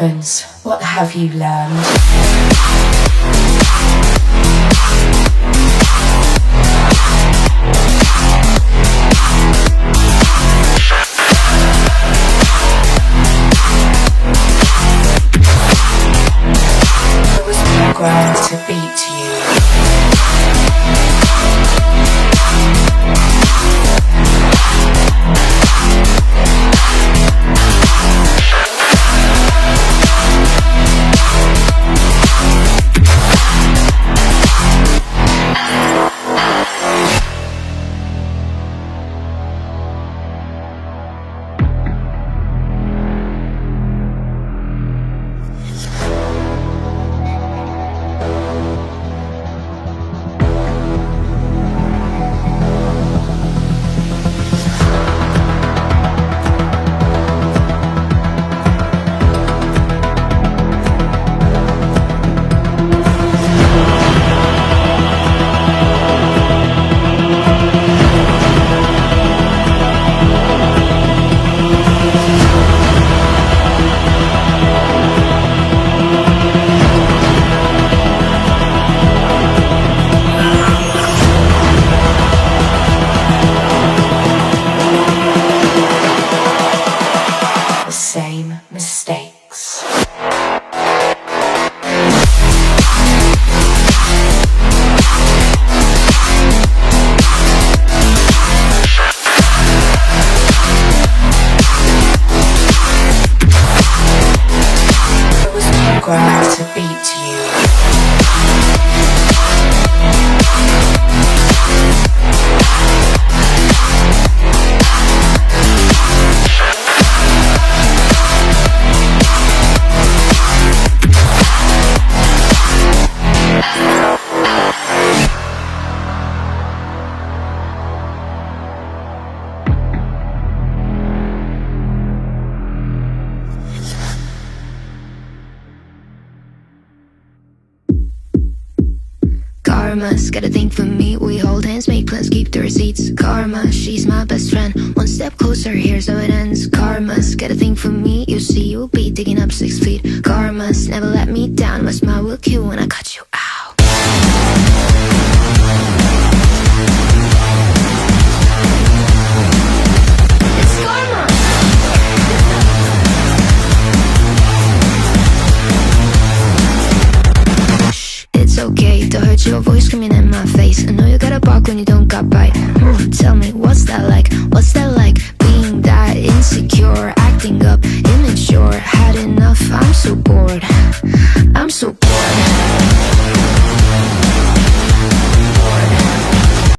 heavens, what have you learned? Programmed to beat you. Mistakes. I was programmed to beat you. Karma's got a thing for me. We hold hands, make plans, keep the receipts. Karma, she's my best friend. One step closer, here's how it ends. Karma's got a thing for me. You see, you'll be digging up 6 feet. Karma's never let me down. My smile will kill when I cut you out. It's karma. It's okay to hurt your voice screaming in my face. I know you gotta bark when you don't got bite. Tell